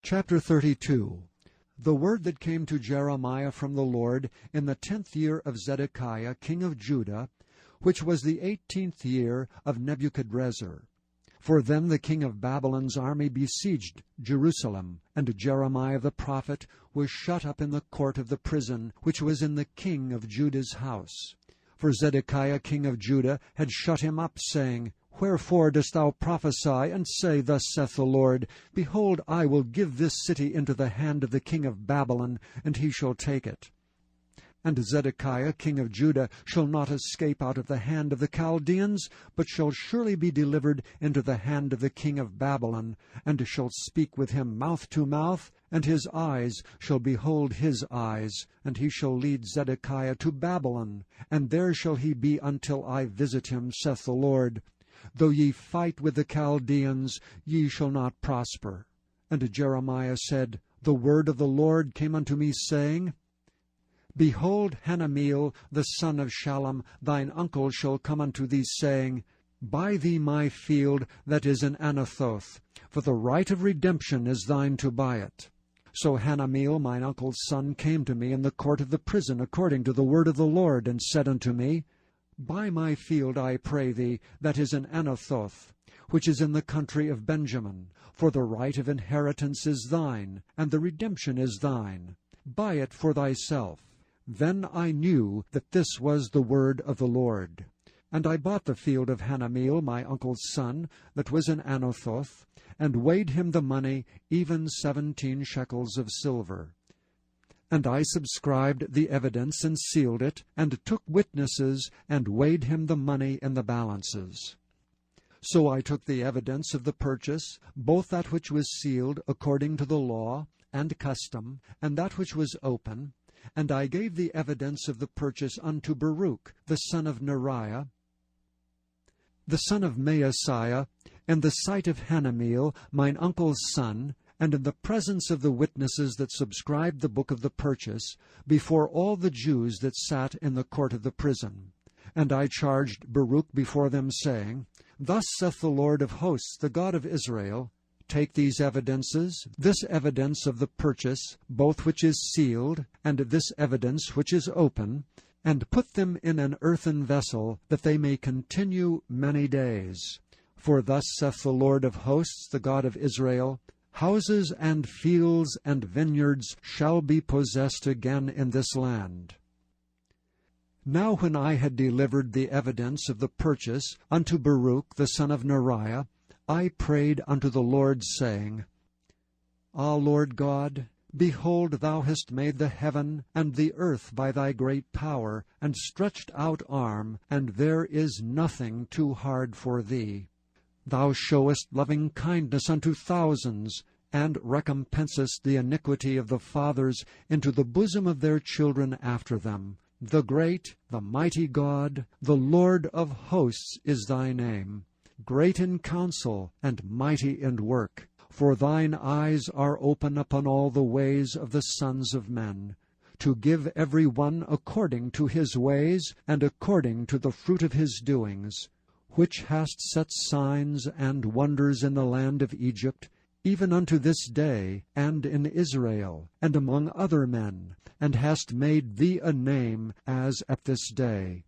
Chapter 32. The word that came to Jeremiah from the Lord in the 10th year of Zedekiah king of Judah, which was the 18th year of Nebuchadrezzar. For then the king of Babylon's army besieged Jerusalem, and Jeremiah the prophet was shut up in the court of the prison which was in the king of Judah's house. For Zedekiah king of Judah had shut him up, saying, Wherefore dost thou prophesy, and say, Thus saith the Lord, Behold, I will give this city into the hand of the king of Babylon, and he shall take it. And Zedekiah king of Judah shall not escape out of the hand of the Chaldeans, but shall surely be delivered into the hand of the king of Babylon, and shall speak with him mouth to mouth, and his eyes shall behold his eyes, and he shall lead Zedekiah to Babylon, and there shall he be until I visit him, saith the Lord. Though ye fight with the Chaldeans, ye shall not prosper. And Jeremiah said, The word of the Lord came unto me, saying, Behold, Hanameel, the son of Shallum, thine uncle, shall come unto thee, saying, Buy thee my field that is in Anathoth, for the right of redemption is thine to buy it. So Hanameel, mine uncle's son, came to me in the court of the prison according to the word of the Lord, and said unto me, Buy my field, I pray thee, that is in Anathoth, which is in the country of Benjamin, for the right of inheritance is thine, and the redemption is thine. Buy it for thyself. Then I knew that this was the word of the Lord. And I bought the field of Hanameel, my uncle's son, that was in Anathoth, and weighed him the money, even 17 shekels of silver. And I subscribed the evidence, and sealed it, and took witnesses, and weighed him the money in the balances. So I took the evidence of the purchase, both that which was sealed according to the law and custom, and that which was open, and I gave the evidence of the purchase unto Baruch, the son of Neriah, the son of Maaseiah, in the sight of Hanameel, mine uncle's son, and in the presence of the witnesses that subscribed the book of the purchase, before all the Jews that sat in the court of the prison. And I charged Baruch before them, saying, Thus saith the Lord of hosts, the God of Israel, Take these evidences, this evidence of the purchase, both which is sealed, and this evidence which is open, and put them in an earthen vessel, that they may continue many days. For thus saith the Lord of hosts, the God of Israel, Houses and fields and vineyards shall be possessed again in this land. Now when I had delivered the evidence of the purchase unto Baruch the son of Neriah, I prayed unto the Lord, saying, Ah, Lord God, behold, thou hast made the heaven and the earth by thy great power, and stretched out arm, and there is nothing too hard for thee. Thou showest loving kindness unto thousands, and recompensest the iniquity of the fathers into the bosom of their children after them. The great, the mighty God, the Lord of hosts is thy name, great in counsel and mighty in work. For thine eyes are open upon all the ways of the sons of men, to give every one according to his ways, and according to the fruit of his doings, which hast set signs and wonders in the land of Egypt, even unto this day, and in Israel, and among other men, and hast made thee a name as at this day,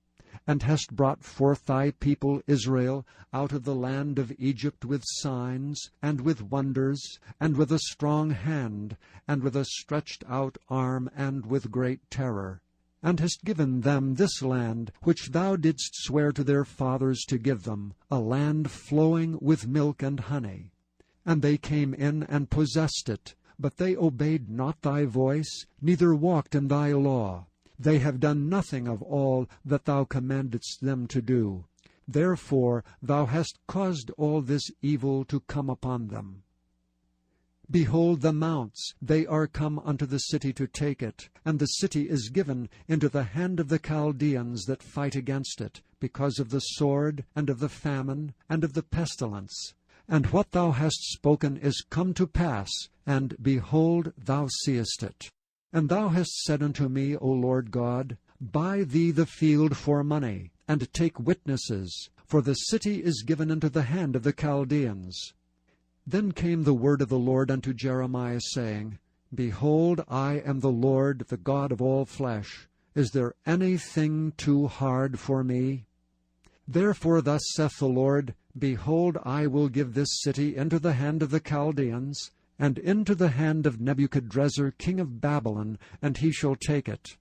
and hast brought forth thy people Israel out of the land of Egypt with signs, and with wonders, and with a strong hand, and with a stretched out arm, and with great terror, and hast given them this land, which thou didst swear to their fathers to give them, a land flowing with milk and honey. And they came in and possessed it, but they obeyed not thy voice, neither walked in thy law. They have done nothing of all that thou commandedst them to do. Therefore thou hast caused all this evil to come upon them. Behold the mounts, they are come unto the city to take it, and the city is given into the hand of the Chaldeans that fight against it, because of the sword, and of the famine, and of the pestilence. And what thou hast spoken is come to pass, and behold, thou seest it. And thou hast said unto me, O Lord God, Buy thee the field for money, and take witnesses, for the city is given into the hand of the Chaldeans. Then came the word of the Lord unto Jeremiah, saying, Behold, I am the Lord, the God of all flesh. Is there anything too hard for me? Therefore thus saith the Lord, Behold, I will give this city into the hand of the Chaldeans, and into the hand of Nebuchadrezzar king of Babylon, and he shall take it.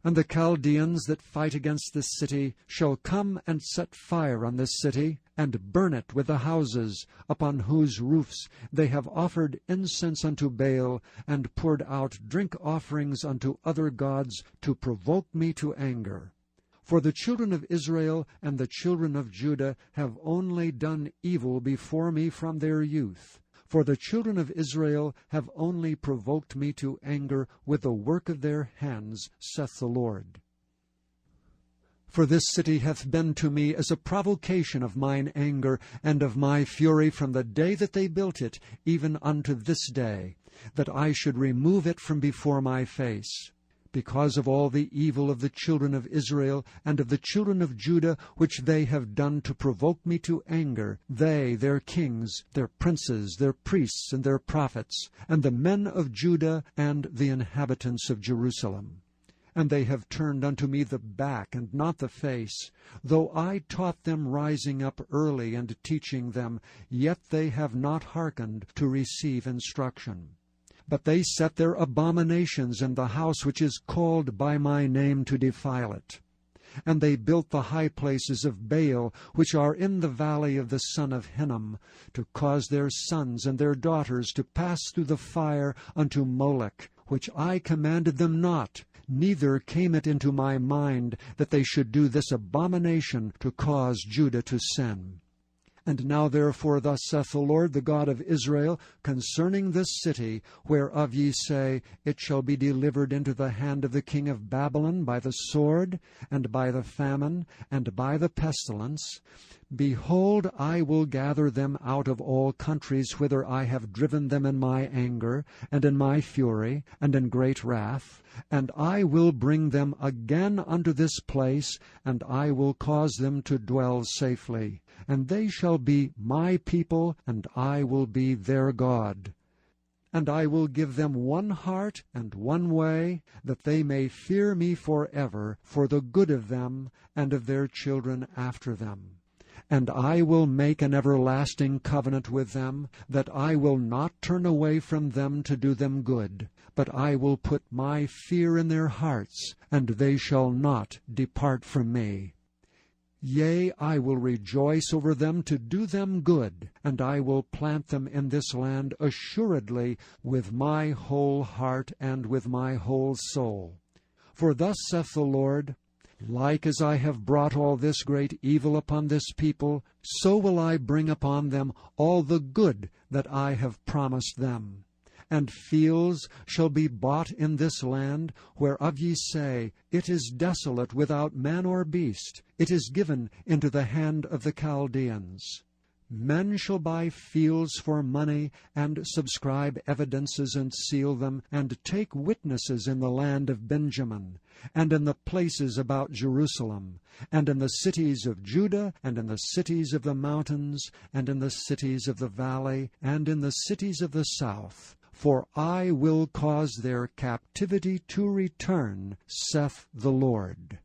And the Chaldeans that fight against this city shall come and set fire on this city, and burn it with the houses, upon whose roofs they have offered incense unto Baal, and poured out drink offerings unto other gods, to provoke me to anger. For the children of Israel and the children of Judah have only done evil before me from their youth. For the children of Israel have only provoked me to anger with the work of their hands, saith the Lord. For this city hath been to me as a provocation of mine anger and of my fury from the day that they built it, even unto this day, that I should remove it from before my face. Because of all the evil of the children of Israel and of the children of Judah, which they have done to provoke me to anger, they, their kings, their princes, their priests, and their prophets, and the men of Judah, and the inhabitants of Jerusalem. And they have turned unto me the back, and not the face. Though I taught them rising up early, and teaching them, yet they have not hearkened to receive instruction. But they set their abominations in the house which is called by my name to defile it. And they built the high places of Baal, which are in the valley of the son of Hinnom, to cause their sons and their daughters to pass through the fire unto Molech, which I commanded them not, neither came it into my mind that they should do this abomination to cause Judah to sin. And now therefore thus saith the Lord, the God of Israel, concerning this city, whereof ye say, It shall be delivered into the hand of the king of Babylon by the sword, and by the famine, and by the pestilence, Behold, I will gather them out of all countries whither I have driven them in my anger, and in my fury, and in great wrath, and I will bring them again unto this place, and I will cause them to dwell safely. And they shall be my people, and I will be their God. And I will give them one heart and one way, that they may fear me forever, for the good of them and of their children after them. And I will make an everlasting covenant with them, that I will not turn away from them to do them good, but I will put my fear in their hearts, and they shall not depart from me. Yea, I will rejoice over them to do them good, and I will plant them in this land assuredly with my whole heart and with my whole soul. For thus saith the Lord, Like as I have brought all this great evil upon this people, so will I bring upon them all the good that I have promised them. And fields shall be bought in this land, whereof ye say, It is desolate without man or beast, it is given into the hand of the Chaldeans. Men shall buy fields for money, and subscribe evidences, and seal them, and take witnesses in the land of Benjamin, and in the places about Jerusalem, and in the cities of Judah, and in the cities of the mountains, and in the cities of the valley, and in the cities of the south. For I will cause their captivity to return, saith the Lord.